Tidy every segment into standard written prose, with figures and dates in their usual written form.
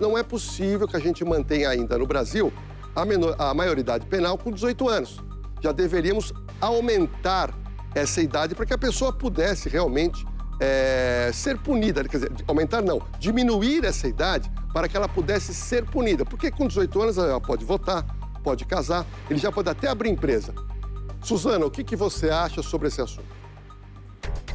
Não é possível que a gente mantenha ainda no Brasil a maioridade penal com 18 anos. Já deveríamos aumentar essa idade para que a pessoa pudesse realmente ser punida. Quer dizer, aumentar não, diminuir essa idade para que ela pudesse ser punida. Porque com 18 anos ela pode votar, pode casar, ele já pode até abrir empresa. Suzana, o que você acha sobre esse assunto?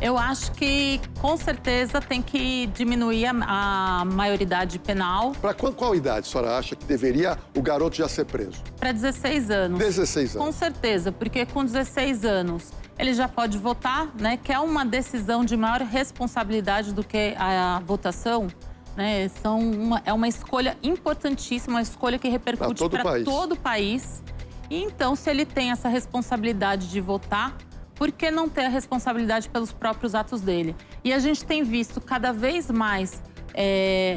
Eu acho que, com certeza, tem que diminuir a maioridade penal. Para qual idade a senhora acha que deveria o garoto já ser preso? Para 16 anos. 16 anos. Com certeza, porque com 16 anos ele já pode votar, né? Que é uma decisão de maior responsabilidade do que a votação, né? É uma escolha importantíssima, uma escolha que repercute para todo o país. E então, se ele tem essa responsabilidade de votar, por que não ter a responsabilidade pelos próprios atos dele? E a gente tem visto cada vez mais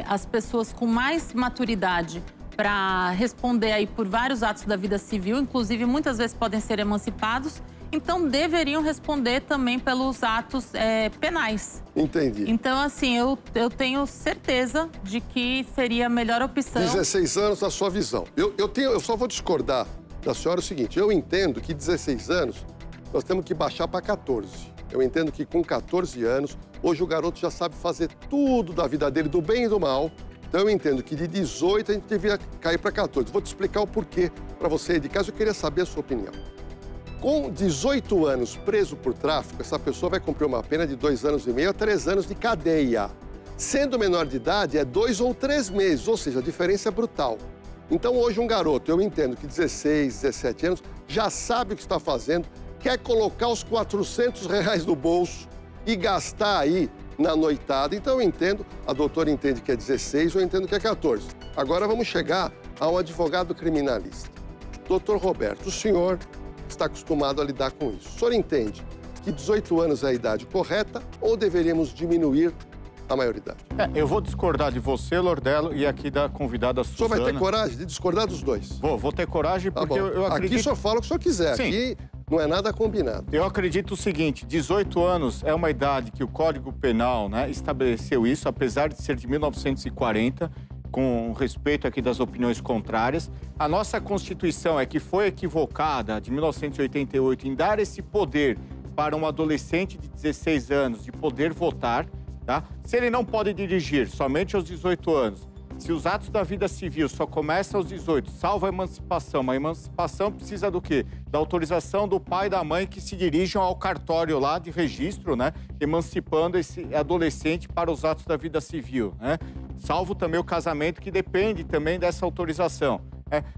as pessoas com mais maturidade para responder aí por vários atos da vida civil, inclusive muitas vezes podem ser emancipados, então deveriam responder também pelos atos penais. Entendi. Então, assim, eu tenho certeza de que seria a melhor opção. 16 anos, na sua visão. Eu só vou discordar da senhora o seguinte, eu entendo que 16 anos nós temos que baixar para 14. Eu entendo que com 14 anos, hoje o garoto já sabe fazer tudo da vida dele, do bem e do mal. Então eu entendo que de 18 a gente devia cair para 14. Vou te explicar o porquê para você aí de casa, eu queria saber a sua opinião. Com 18 anos preso por tráfico, essa pessoa vai cumprir uma pena de 2 anos e meio a 3 anos de cadeia. Sendo menor de idade, é 2 ou 3 meses, ou seja, a diferença é brutal. Então hoje um garoto, eu entendo que 16, 17 anos, já sabe o que está fazendo, quer colocar os R$400 no bolso e gastar aí na noitada. Então eu entendo, a doutora entende que é 16, eu entendo que é 14. Agora vamos chegar a um advogado criminalista. Doutor Roberto, o senhor está acostumado a lidar com isso. O senhor entende que 18 anos é a idade correta ou deveríamos diminuir a maioridade? Eu vou discordar de você, Lordello, e aqui da convidada Suzana. O senhor vai ter coragem de discordar dos dois? Vou ter coragem porque eu acredito... Aqui o senhor fala o que o senhor quiser. Sim. Aqui não é nada combinado. Eu acredito o seguinte, 18 anos é uma idade que o Código Penal, né, estabeleceu isso, apesar de ser de 1940, com respeito aqui das opiniões contrárias. A nossa Constituição que foi equivocada, de 1988, em dar esse poder para um adolescente de 16 anos de poder votar, tá? Se ele não pode dirigir somente aos 18 anos, se os atos da vida civil só começam aos 18, salvo a emancipação precisa do quê? Da autorização do pai e da mãe que se dirijam ao cartório lá de registro, né? Emancipando esse adolescente para os atos da vida civil, né? Salvo também o casamento, que depende também dessa autorização.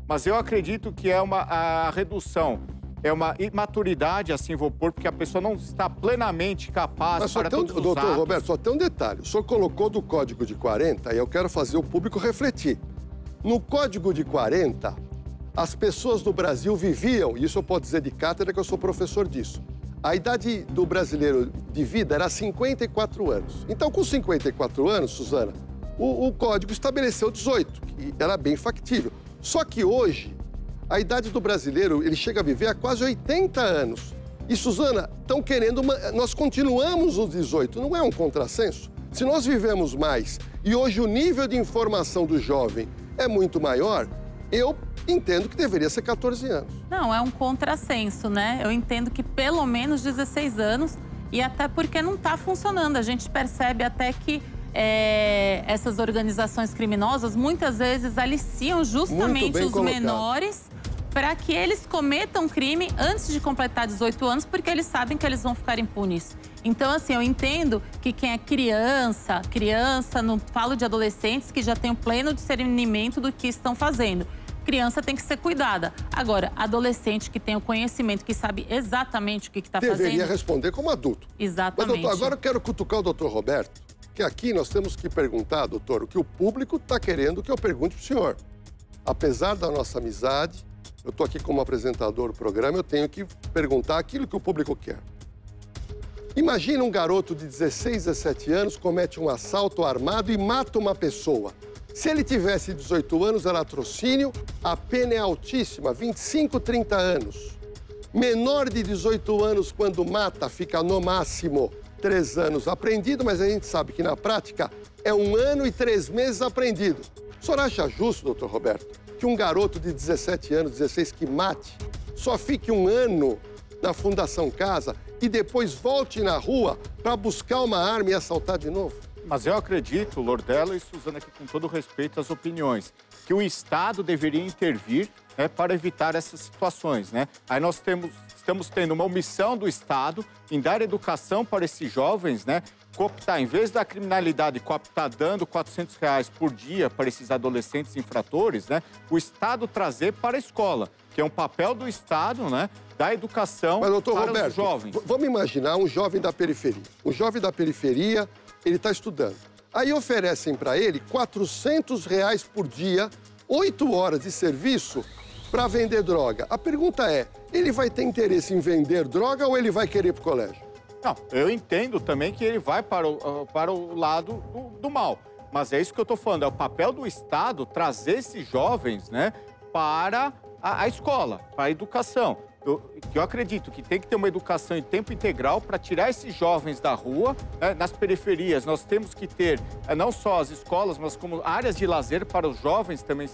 Mas eu acredito que a redução, é uma imaturidade, assim vou pôr, porque a pessoa não está plenamente capaz para todos os atos. Doutor Roberto, só tem um detalhe. O senhor colocou do Código de 40 e eu quero fazer o público refletir. No Código de 40, as pessoas do Brasil viviam, e isso eu posso dizer de cátedra que eu sou professor disso, a idade do brasileiro de vida era 54 anos. Então, com 54 anos, Suzana, o Código estabeleceu 18, que era bem factível. Só que hoje, a idade do brasileiro, ele chega a viver há quase 80 anos. E, Suzana, estão querendo... Nós continuamos os 18, não é um contrassenso? Se nós vivemos mais e hoje o nível de informação do jovem é muito maior, eu entendo que deveria ser 14 anos. Não, é um contrassenso, né? Eu entendo que pelo menos 16 anos, e até porque não está funcionando. A gente percebe até que essas organizações criminosas muitas vezes aliciam justamente os menores para que eles cometam crime antes de completar 18 anos, porque eles sabem que eles vão ficar impunes. Então, assim, eu entendo que quem é criança, não falo de adolescentes que já têm o pleno discernimento do que estão fazendo. Criança tem que ser cuidada. Agora, adolescente que tem o conhecimento, que sabe exatamente o que está fazendo... Deveria responder como adulto. Exatamente. Mas, doutor, agora eu quero cutucar o doutor Roberto, que aqui nós temos que perguntar, doutor, o que o público está querendo que eu pergunte para o senhor. Apesar da nossa amizade, eu estou aqui como apresentador do programa, eu tenho que perguntar aquilo que o público quer. Imagina um garoto de 16, 17 anos comete um assalto armado e mata uma pessoa. Se ele tivesse 18 anos, é latrocínio, a pena é altíssima, 25, 30 anos. Menor de 18 anos, quando mata, fica no máximo 3 anos apreendido, mas a gente sabe que na prática é 1 ano e 3 meses apreendido. O senhor acha justo, doutor Roberto, que um garoto de 17 anos, 16, que mate, só fique um ano na Fundação Casa e depois volte na rua para buscar uma arma e assaltar de novo? Mas eu acredito, Lordelo e Suzana, aqui com todo respeito às opiniões, que o Estado deveria intervir, né, para evitar essas situações, né? Aí nós estamos tendo uma omissão do Estado em dar educação para esses jovens, né? Cooptar, em vez da criminalidade cooptar dando R$400 por dia para esses adolescentes infratores, né? O Estado trazer para a escola, que é um papel do Estado, né? Da educação. Mas, doutor para Roberto, os jovens. Vamos imaginar um jovem da periferia. Um jovem da periferia, ele está estudando. Aí oferecem para ele R$400 por dia, 8 horas de serviço para vender droga. A pergunta é, ele vai ter interesse em vender droga ou ele vai querer ir para o colégio? Não, eu entendo também que ele vai para o lado do mal. Mas é isso que eu estou falando, é o papel do Estado trazer esses jovens, né, para a escola, para a educação. Eu acredito que tem que ter uma educação em tempo integral para tirar esses jovens da rua, né? Nas periferias nós temos que ter não só as escolas, mas como áreas de lazer para os jovens também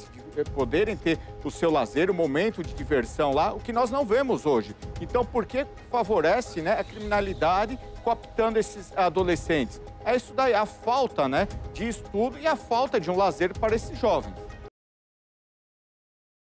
poderem ter o seu lazer, o momento de diversão lá, o que nós não vemos hoje. Então, por que favorece, né, a criminalidade cooptando esses adolescentes? É isso daí, a falta, né, de estudo e a falta de um lazer para esses jovens.